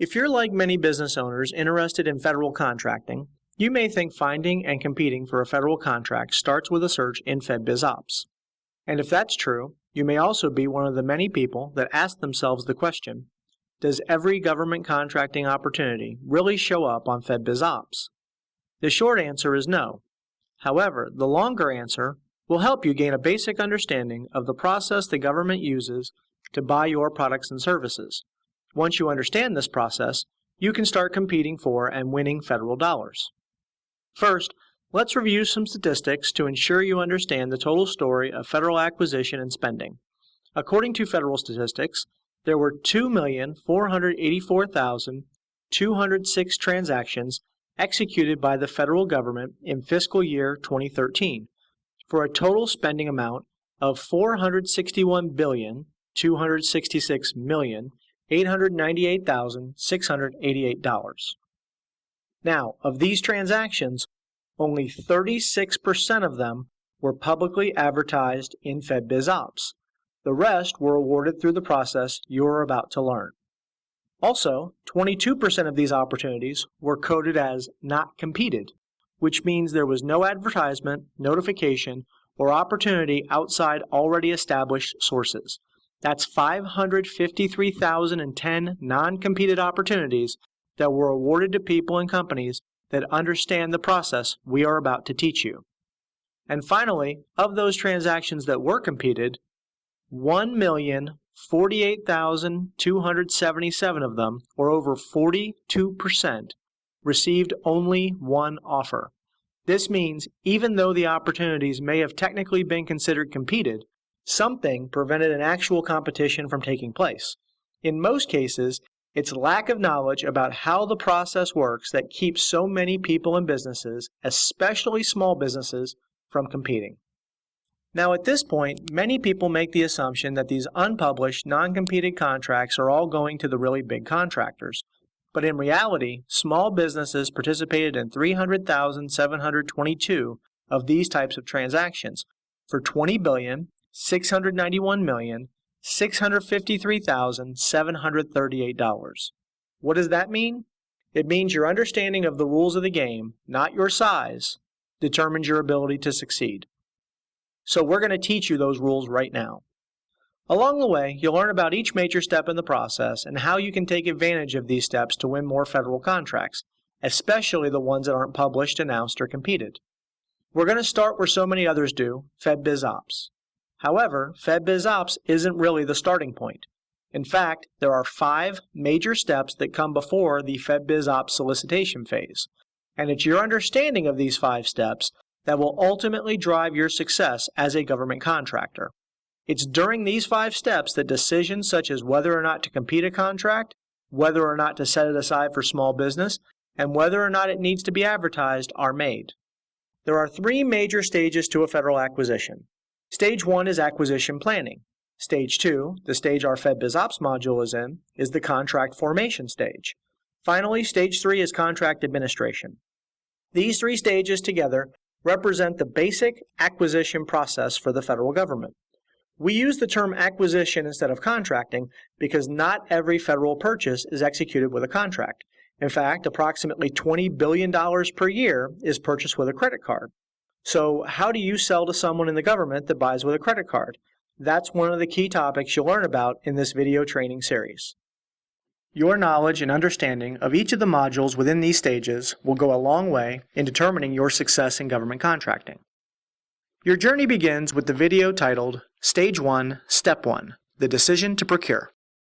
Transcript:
If you're like many business owners interested in federal contracting, you may think finding and competing for a federal contract starts with a search in FedBizOpps. And if that's true, you may also be one of the many people that ask themselves the question, does every government contracting opportunity really show up on FedBizOpps? The short answer is no. However, the longer answer will help you gain a basic understanding of the process the government uses to buy your products and services. Once you understand this process, you can start competing for and winning federal dollars. First, let's review some statistics to ensure you understand the total story of federal acquisition and spending. According to federal statistics, there were 2,484,206 transactions executed by the federal government in fiscal year 2013 for a total spending amount of $461,266,898,688. Now, of these transactions, only 36% of them were publicly advertised in FedBizOpps. The rest were awarded through the process you're about to learn. Also, 22% of these opportunities were coded as not competed, which means there was no advertisement, notification, or opportunity outside already established sources. That's 553,010 non-competed opportunities that were awarded to people and companies that understand the process we are about to teach you. And finally, of those transactions that were competed, 1,048,277 of them, or over 42%, received only one offer. This means even though the opportunities may have technically been considered competed, something prevented an actual competition from taking place. In most cases, it's lack of knowledge about how the process works that keeps so many people and businesses, especially small businesses, from competing. Now at this point, many people make the assumption that these unpublished, non-competed contracts are all going to the really big contractors. But in reality, small businesses participated in 300,722 of these types of transactions for $20,691,653,738. What does that mean? It means your understanding of the rules of the game, not your size, determines your ability to succeed. So we're going to teach you those rules right now. Along the way, you'll learn about each major step in the process and how you can take advantage of these steps to win more federal contracts, especially the ones that aren't published, announced, or competed. We're going to start where so many others do, FedBizOpps. However, FedBizOpps isn't really the starting point. In fact, there are 5 major steps that come before the FedBizOpps solicitation phase, and it's your understanding of these 5 steps that will ultimately drive your success as a government contractor. It's during these 5 steps that decisions such as whether or not to compete a contract, whether or not to set it aside for small business, and whether or not it needs to be advertised are made. There are 3 major stages to a federal acquisition. Stage 1 is acquisition planning. Stage 2, the stage our FedBizOpps module is in, is the contract formation stage. Finally, Stage 3 is contract administration. These 3 stages together represent the basic acquisition process for the federal government. We use the term acquisition instead of contracting because not every federal purchase is executed with a contract. In fact, approximately $20 billion per year is purchased with a credit card. So how do you sell to someone in the government that buys with a credit card? That's one of the key topics you'll learn about in this video training series. Your knowledge and understanding of each of the modules within these stages will go a long way in determining your success in government contracting. Your journey begins with the video titled Stage 1, Step 1, The Decision to Procure.